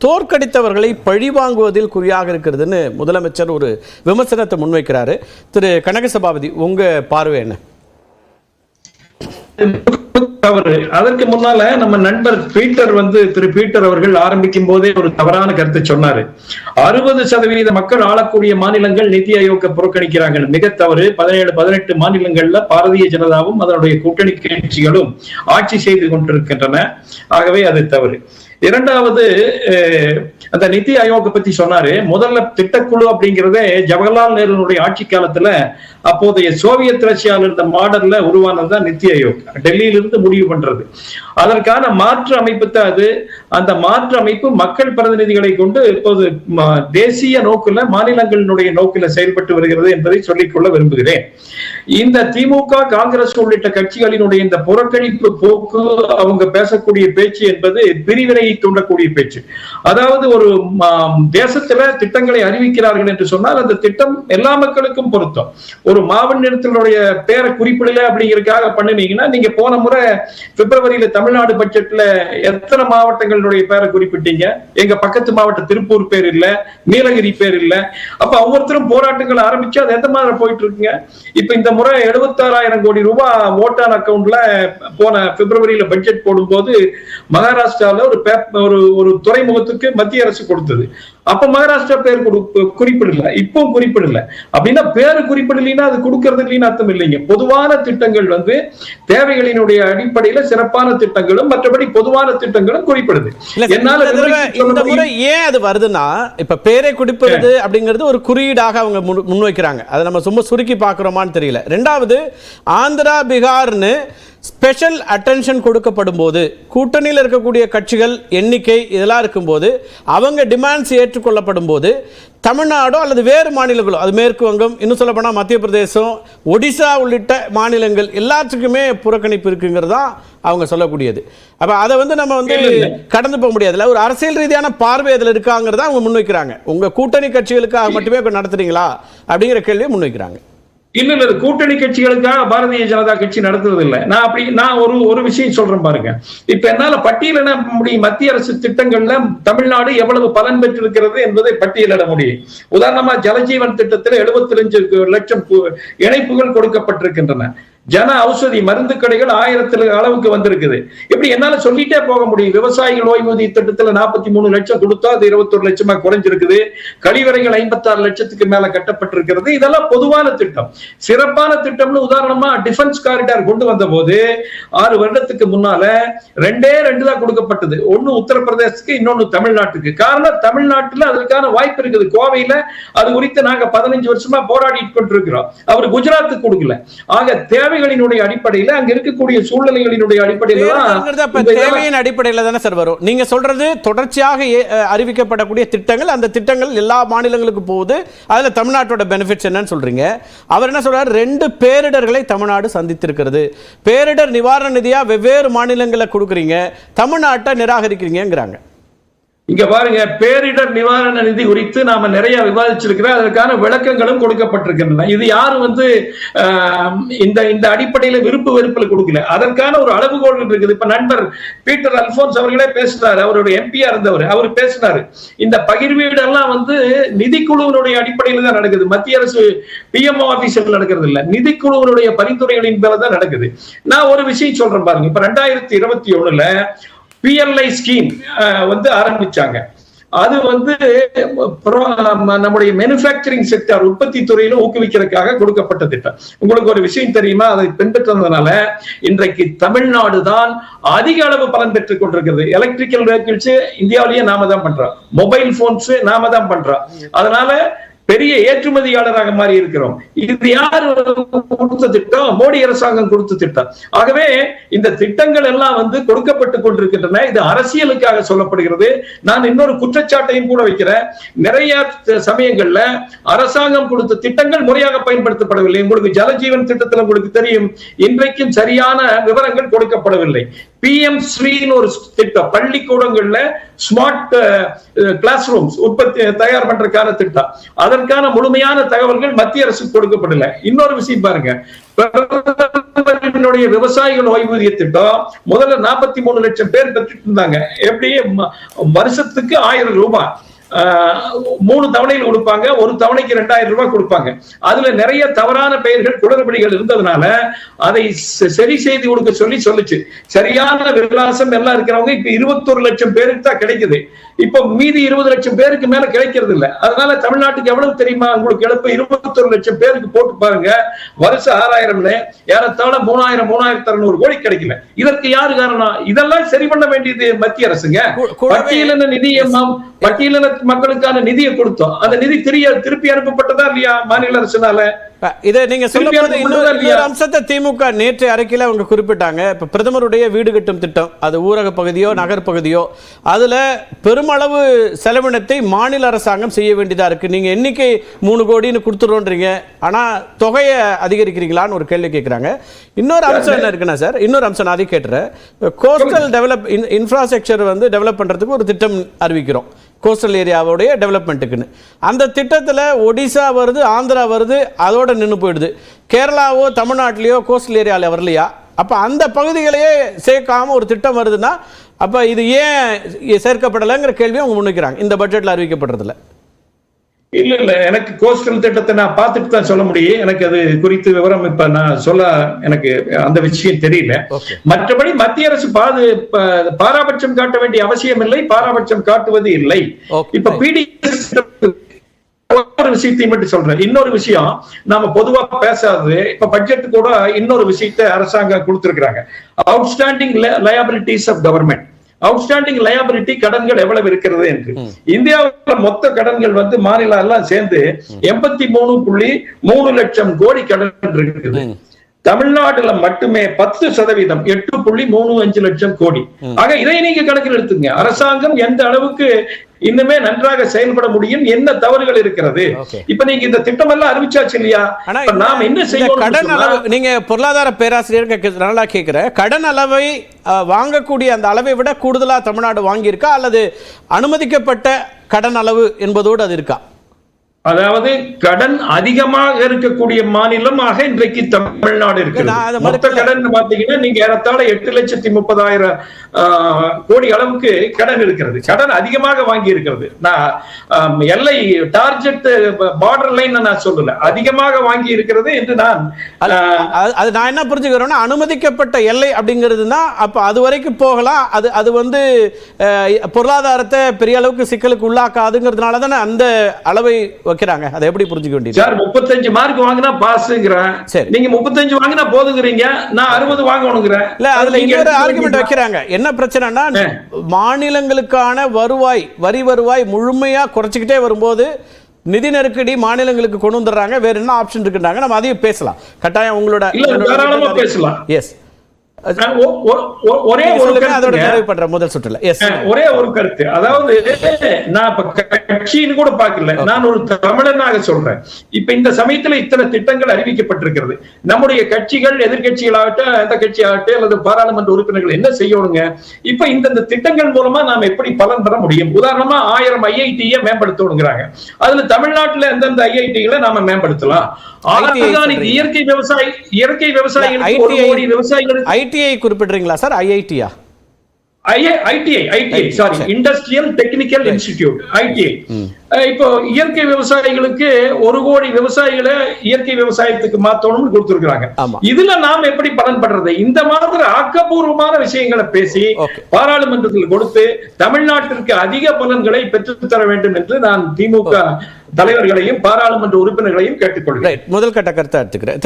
தோற்கடித்தவர்களை பழிவாங்குவதில் குறியாக இருக்கிறதுன்னு முதலமைச்சர் ஒரு விமர்சனத்தை முன்வைக்கிறாரு. திரு கனகசபாபதி, உங்க பார்வை என்ன? தவறு. அதற்கு முன்னால நம்ம நண்பர் திரு பீட்டர் அவர்கள் ஆரம்பிக்கும் போதே ஒரு தவறான கருத்தை சொன்னாரு. 60% மக்கள் ஆளக்கூடிய மாநிலங்கள் நிதி ஆயோக புறக்கணிக்கிறாங்க. மிக தவறு. 17-18 மாநிலங்கள்ல பாரதிய ஜனதாவும் அதனுடைய கூட்டணி கட்சிகளும் ஆட்சி செய்து கொண்டிருக்கின்றன. ஆகவே அது தவறு. இரண்டாவது, அந்த நிதி ஆயோக பத்தி சொன்னாரு. முதல்ல திட்டக்குழு அப்படிங்கிறதே ஜவஹர்லால் நேருனுடைய ஆட்சி காலத்துல அப்போதைய சோவியத் ரஷ்யாவில் இருந்த மாடல்ல உருவானதுதான் நிதி ஆயோக். டெல்லியிலிருந்து முடிவு பண்றது. அதற்கான மாற்று அமைப்பு தான் அது. அந்த மாற்று அமைப்பு மக்கள் பிரதிநிதிகளை கொண்டு இப்போது தேசிய நோக்குல மாநிலங்களினுடைய நோக்கில செயல்பட்டு வருகிறது என்பதை சொல்லிக்கொள்ள விரும்புகிறேன். இந்த திமுக, காங்கிரஸ் உள்ளிட்ட கட்சிகளினுடைய இந்த புறக்கணிப்பு போக்கு, அவங்க பேசக்கூடிய பேச்சு என்பது பிரிவினையை தூண்டக்கூடிய பேச்சு. அதாவது ஒரு தேசத்துல திட்டங்களை அறிவிக்கிறார்கள் என்று சொன்னால் அந்த திட்டம் எல்லா மக்களுக்கும் பொருத்தம். ஒரு மாவட்டத்தினுடைய பேரை குறிப்பிடல அப்படிங்கிறதுக்காக பண்ணினீங்கன்னா, நீங்க போன முறை பிப்ரவரியில தமிழ்நாடு பட்ஜெட்ல எத்தனை மாவட்டங்களுடைய பேரை குறிப்பிட்டீங்க? எங்க பக்கத்து மாவட்டம் திருப்பூர் பேர் இல்ல, நீலகிரி பேர் இல்ல. அப்ப ஒவ்வொருத்தரும் போராட்டங்கள் ஆரம்பிச்சு அது எந்த மாதிரி போயிட்டு இருக்குங்க? இப்ப இந்த முறை 76,000 கோடி ரூபாய் ஓட்டான் அக்கவுண்ட்ல போன பிப்ரவரியில பட்ஜெட் போடும்போது மகாராஷ்டிரால ஒரு துறைமுகத்துக்கு மத்திய அரசு கொடுத்தது. அப்ப மகாராஷ்டிரா பேர் குறிப்பிடல, இப்போ குறிப்பிடல. அப்படின்னா பேரு குறிப்பிடலைன்னா அது கொடுக்கறது இல்லைன்னு அர்த்தம் இல்லைங்க. பொதுவான திட்டங்கள் தேவைகளினுடைய அடிப்படையில சிறப்பான திட்டங்களும் மற்றபடி பொதுவான திட்டங்களும் குறிப்பிடுது. இந்த முறை ஏன் அது வருதுன்னா, இப்ப பேரை குறிப்பிடுறது அப்படிங்கிறது ஒரு குறியீடாக அவங்க முன்வைக்கிறாங்க. அதை நம்ம சும்மா சுருக்கி பார்க்கிறோமான்னு தெரியல. ரெண்டாவது, ஆந்திரா, பீகார்னு ஸ்பெஷல் அட்டென்ஷன் கொடுக்கப்படும் போது, கூட்டணியில் இருக்கக்கூடிய கட்சிகள் எண்ணிக்கை இதெல்லாம் இருக்கும்போது, அவங்க டிமாண்ட்ஸ் ஏற்றுக்கொள்ளப்படும் போது, தமிழ்நாடோ அல்லது வேறு மாநிலங்களோ, அது மேற்கு வங்கம், இன்னும் சொல்ல போனால் மத்திய பிரதேசம், ஒடிசா உள்ளிட்ட மாநிலங்கள் எல்லாத்துக்குமே புறக்கணிப்பு இருக்குங்கிறதா அவங்க சொல்லக்கூடியது. அப்ப அதை நம்ம கடந்து போக முடியாதுல்ல. ஒரு அரசியல் ரீதியான பார்வை அதில் இருக்காங்கிறத அவங்க முன்வைக்கிறாங்க. உங்க கூட்டணி கட்சிகளுக்காக மட்டுமே நடத்துறீங்களா அப்படிங்கிற கேள்வியை முன்வைக்கிறாங்க. இல்ல, கூட்டணி கட்சிகளுக்காக பாரதிய ஜனதா கட்சி நடத்துறது இல்லை. நான் ஒரு விஷயம் சொல்றேன் பாருங்க. இப்ப என்னால பட்டியலிட முடியும் மத்திய அரசு திட்டங்கள்ல தமிழ்நாடு எவ்வளவு பலன் பெற்றிருக்கிறது என்பதை பட்டியலிட முடியும். உதாரணமா ஜலஜீவன் திட்டத்தில் 75 லட்சம் இணைப்புகள் கொடுக்கப்பட்டிருக்கின்றன. ஜன ஔஷதி மருந்து கடைகள் 1000 அளவுக்கு வந்திருக்குது. இப்படி என்னால சொல்லிட்டே போக முடியும். விவசாயிகள் ஓய்வூதிய திட்டத்துல 43 லட்சம் கொடுத்தா அது 21 லட்சமா குறைஞ்சிருக்குது. கழிவறைகள் 56 லட்சத்துக்கு மேல கட்டப்பட்டிருக்கிறது. இதெல்லாம் பொதுவான திட்டம். சிறப்பான திட்டம்னு உதாரணமா டிஃபென்ஸ் காரிடார் கொண்டு வந்த போது 6 வருடத்துக்கு முன்னால 2 தான் கொடுக்கப்பட்டது. ஒன்னு உத்தரப்பிரதேசத்துக்கு, இன்னொன்னு தமிழ்நாட்டுக்கு. காரணம், தமிழ்நாட்டுல அதற்கான வாய்ப்பு இருக்குது. கோவையில அது குறித்து நாங்க 15 வருஷமா போராடி கொண்டிருக்கிறோம். அவர் குஜராத்துக்கு கொடுக்கல. ஆக தேவைகளினுடைய அடிப்படையில், அங்க இருக்கக்கூடிய சூழ்நிலைகளினுடைய தேவையின் அடிப்படையில் தானே சார் வரும். நீங்க சொல்றது தொடர்ச்சியாக அறிவிக்கப்படக்கூடிய திட்டங்கள், அந்த திட்டங்கள் எல்லா மாநிலங்களுக்கும் போகுது. அதுல தமிழ்நாட்டோட பெனிஃபிட்ஸ் என்னன்னு சொல்றீங்க. அவர் என்ன சொல்றாரு? 2 பேரிடர்களை தமிழ்நாடு சந்தித்திருக்கிறது. பேரிடர் நிவாரண நிதியா வெவ்வேறு மாநிலங்களை கொடுக்குறீங்க, தமிழ்நாட்டை நிராகரிக்கிறீங்கிறாங்க. இங்க பாருங்க, பேரிடர் நிவாரண நிதி குறித்து நாம நிறைய விவாதிச்சிருக்கிறோம். அதற்கான விளக்கங்களும் கொடுக்கப்பட்டிருக்கின்றன. இது யாரும் இந்த அடிப்படையில விருப்பு வெறுப்புல கொடுக்கல. அதற்கான ஒரு அளவுகோல் இருக்குது. இப்ப நண்பர் பீட்டர் அல்போன்ஸ் அவர்களே பேசினாரு. அவருடைய எம்பியா இருந்தவர். அவர் பேசினாரு, இந்த பகிர்வீடெல்லாம் நிதிக்குழுவினுடைய அடிப்படையில தான் நடக்குது. மத்திய அரசு பிஎம்ஓ ஆபீஸ்ல நடக்கிறது இல்ல, நிதிக்குழுவினுடைய பரிந்துரைகளின் பேர்தான் நடக்குது. நான் ஒரு விஷயம் சொல்றேன் பாருங்க. இப்ப 2021ல PLI ஸ்கீம் ஆரம்பிச்சாங்க. அது நம்முடைய மேனுஃபேக்சரிங் செக்டர், உற்பத்தி துறையில ஊக்குவிக்கிறதுக்காக கொடுக்கப்பட்ட திட்டம். உங்களுக்கு ஒரு விஷயம் தெரியுமா? அதை பின்பற்றதுனால இன்றைக்கு தமிழ்நாடு தான் அதிக அளவு பலன் பெற்றுக் கொண்டிருக்கிறது. எலக்ட்ரிக்கல் வெஹிக்கிள்ஸ் இந்தியாவிலேயே நாம தான் பண்றோம். மொபைல் போன்ஸ் நாம தான் பண்றோம். அதனால பெரிய ஏற்றுமதியாளராக மாறி இருக்கிறோம். இது யார் கொடுத்த திட்டம்? மோடி அரசாங்கம் கொடுத்த திட்டம். ஆகவே இந்த திட்டங்கள் எல்லாம் கொடுக்கப்பட்டு கொண்டிருக்கின்றன. இது அரசியலுக்காக சொல்லப்படுகிறது. நான் இன்னொரு குற்றச்சாட்டையும் கூட வைக்கிறேன். நிறைய சமயங்கள்ல அரசாங்கம் கொடுத்த திட்டங்கள் முறையாக பயன்படுத்தப்படவில்லை. உங்களுக்கு ஜலஜீவன் திட்டத்தில் உங்களுக்கு தெரியும், இன்றைக்கும் சரியான விவரங்கள் கொடுக்கப்படவில்லை. PM ஸ்ரீன்னு ஒரு திட்டம், பள்ளிக்கூடங்கள்ல ஸ்மார்ட் கிளாஸ் ரூம்ஸ் உற்பத்தி தயார் பண்றதுக்கான திட்டம். அதற்கான முழுமையான தகவல்கள் மத்திய அரசு கொடுக்கப்படல. இன்னொரு விஷயம் பாருங்க, பிரதமரினுடைய விவசாயிகள் ஓய்வூதிய திட்டம் முதல்ல 43 லட்சம் பேர் பெற்றுட்டு இருந்தாங்க. எப்படி வருஷத்துக்கு 1000 ரூபாய் 3 தவணையில் கொடுப்பாங்க. ஒரு தவணைக்கு 2000 ரூபாய் கொடுப்பாங்க. அதுல நிறைய தவறான பெயர்கள் குளறுபடிகள் இருந்ததுனால அதை சரி செய்து கொடுக்க சொல்லிச்சு. சரியான விலாசம் எல்லாம் இருக்கிறவங்க இப்ப 21 லட்சம் பேருக்கு தான் கிடைக்குது. இப்ப மீதி 20 லட்சம் பேருக்கு மேல கிடைக்கிறது இல்ல. அதனால தமிழ்நாட்டுக்கு எவ்வளவு தெரியுமா உங்களுக்கு இழப்பு? 21 லட்சம் பேருக்கு போட்டு பாருங்க. வருஷம் 6000 ஏறத்தாழ 3600 கோடி கிடைக்கல. இதற்கு யாரு காரணம்? இதெல்லாம் சரி பண்ண வேண்டியது மத்திய அரசுங்க. பட்டியலின நிதியை பட்டியலின மக்களுக்கான நிதியை கொடுத்தோம். அந்த நிதி திருப்பி அனுப்பப்பட்டதா இல்லையா மாநில அரசுனால? இதை நீங்க சொல்லும்போது இன்னொரு அம்சத்தை திமுக நேற்று அறிக்கையில அவங்க குறிப்பிட்டாங்க. இப்ப பிரதமருடைய வீடு கட்டும் திட்டம், அது ஊரக பகுதியோ நகர் பகுதியோ, அதுல பெருமளவு செலவினத்தை மாநில அரசாங்கம் செய்ய வேண்டியதா இருக்கு. நீங்க எண்ணிக்கை 3 கோடின்னு கொடுத்துருன்றீங்க, ஆனா தொகையை அதிகரிக்கிறீங்களான்னு ஒரு கேள்வி கேட்கிறாங்க. இன்னொரு அம்சம் என்ன இருக்குன்னா சார், இன்னொரு அம்சம் நான் அதை கேட்டுறேன். கோஸ்டல் இன்ஃப்ராஸ்ட்ரக்சர் டெவலப் பண்றதுக்கு ஒரு திட்டம் அறிவிக்கிறோம், கோஸ்டல் ஏரியாவுடைய டெவலப்மெண்ட்டுக்குன்னு. அந்த திட்டத்தில் ஒடிசா வருது, ஆந்திரா வருது, அதோட நின்று போயிடுது. கேரளாவோ தமிழ்நாட்டிலேயோ கோஸ்டல் ஏரியாவில் வரலையா? அப்போ அந்த பகுதிகளையே சேர்க்காம ஒரு திட்டம் வருதுன்னா அப்போ இது ஏன் சேர்க்கப்படலைங்கிற கேள்வியை அவங்க முன்வைக்கிறாங்க இந்த பட்ஜெட்டில் அறிவிக்கப்படுறதுல. இல்ல எனக்கு கோஸ்டல் திட்டத்தை நான் பார்த்துட்டு தான் சொல்ல முடியும். எனக்கு அது குறித்து விவரம் இப்ப நான் சொல்ல எனக்கு அந்த விஷயம் தெரியல. மற்றபடி மத்திய அரசு பாராபட்சம் காட்ட வேண்டிய அவசியம் இல்லை, பாராபட்சம் காட்டுவது இல்லை. இப்ப பிடிஎஸ் ஒரு விஷயத்தையும் மட்டும் சொல்றேன். இன்னொரு விஷயம் நாம பொதுவா பேசாது, இப்ப பட்ஜெட் கூட இன்னொரு விஷயத்தை அரசாங்கம் கொடுத்திருக்கிறாங்க. Outstanding liabilities of government. Outstanding liability கடன்கள் எவ்வளவு இருக்கிறது என்று. இந்தியாவில் மொத்த கடன்கள் மாநிலம் எல்லாம் சேர்ந்து 83.3 லட்சம் கோடி கடன் இருக்குது. தமிழ்நாடுல மட்டுமே 10% 8.35 லட்சம் கோடி. ஆக இதை நீங்க கணக்கில் எடுத்துங்க. அரசாங்கம் எந்த அளவுக்கு இன்னுமே நன்றாக செயல்பட முடியும், என்ன தவறுகள் இருக்கிறது. இப்ப நீங்க இந்த திட்டம் எல்லாம் அறிவிச்சாச்சு இல்லையா? நாம என்ன செய்யணும்? கடன் அளவு நீங்க பொருளாதார பேராசிரியர் நல்லா கேட்கிற, கடன் அளவை வாங்கக்கூடிய அந்த அளவை விட கூடுதலா தமிழ்நாடு வாங்கி இருக்கா, அல்லது அனுமதிக்கப்பட்ட கடன் அளவு என்பதோடு அது இருக்கா? அதாவது கடன் அதிகமாக இருக்கக்கூடிய மாநிலமாக இன்றைக்கு தமிழ்நாடு இருக்கு. மொத்த கடன் பாத்தீங்கன்னா நீங்க ஏறத்தாழ 8,30,000 கோடி அளவுக்கு கடன் இருக்கிறது. கடன் அதிகமாக வாங்கி இருக்கிறது. நான் எல்லை டார்கெட் பார்டர் லைன் நான் சொல்லல, அதிகமாக வாங்கி இருக்கிறது என்று நான் என்ன புரிஞ்சுக்கிறேன்னா, அனுமதிக்கப்பட்ட எல்லை அப்படிங்கிறதுனா அப்ப அது வரைக்கும் போகலாம். அது பொருளாதாரத்தை பெரிய அளவுக்கு சிக்கலுக்கு உள்ளாக்காதுங்கிறதுனால தானே அந்த அளவை வைக்கிறாங்க. அதை எப்படி புரிஞ்சுக்க வேண்டியது? சார் 35 மார்க் வாங்கினா பாஸ்ங்கறேன். நீங்க 35 வாங்கினா போதுங்கறீங்க, நான் 60 வாங்கணும்ங்கறேன். இல்ல அதுல இன்னொரு ஆர்குமென்ட் வைக்கிறாங்க. என்ன பிரச்சனைனா, மாநிலங்களுக்கான வரி வருவாய் முழுமையா குறைச்சிக்கிட்டே வரும்போது நிதி நெருக்கடி மாநிலங்களுக்கு கொண்டு வந்துடுறாங்க. வேற என்ன ஆப்ஷன் இருக்குன்றாங்க. நம்ம அதையும் பேசலாம் கட்டாயம். உங்களோட தாராளமா பேசலாம். எஸ், ஒரே ஒரு முதல் சுற்றுல ஒரே ஒரு கருத்து. அதாவது நான் கட்சின்னு கூட பார்க்கல, நான் ஒரு தமிழனாக சொல்றேன். இப்ப இந்த சமயத்துல இத்தனை திட்டங்கள் அறிவிக்கப்பட்டிருக்கிறது. நம்முடைய கட்சிகள், எதிர்கட்சிகளாகட்டும், எந்த கட்சியாகட்டும் அல்லது பாராளுமன்ற உறுப்பினர்கள் என்ன செய்யணுங்க? இப்ப இந்த திட்டங்கள் மூலமா நாம் எப்படி பலன் பெற முடியும்? உதாரணமா 1000 ஐஐடியை மேம்படுத்தணுங்கிறாங்க. அதுல தமிழ்நாட்டுல எந்தெந்த ஐஐடிகளை நாம மேம்படுத்தலாம்? இயற்கை விவசாயிகளுக்கு 1 கோடி விவசாயிகளுக்கு ஐடிஐ குறிப்பிடுறீங்களா சார்? ஐஐடியா? ITI sorry, industrial technical institute, ITI. இப்போ இயற்கை விவசாயிகளுக்கு 1 கோடி விவசாயிகளை இயற்கை விவசாயத்துக்கு மாத்தணும்னு கொடுத்திருக்காங்க. இதுல நாம் எப்படி பலன் பண்றது? இந்த மாதிரி ஆக்கப்பூர்வமான விஷயங்களை பேசி பாராளுமன்றத்தில் கொடுத்து தமிழ்நாட்டிற்கு அதிக பலன்களை பெற்றுத்தர வேண்டும் என்று நான் திமுக தலைவர்களையும் பாராளுமன்ற உறுப்பினர்களையும் கேட்டுக்கொள்கிறேன். முதல் கட்ட கருத்தை எடுத்துக்கிறேன்.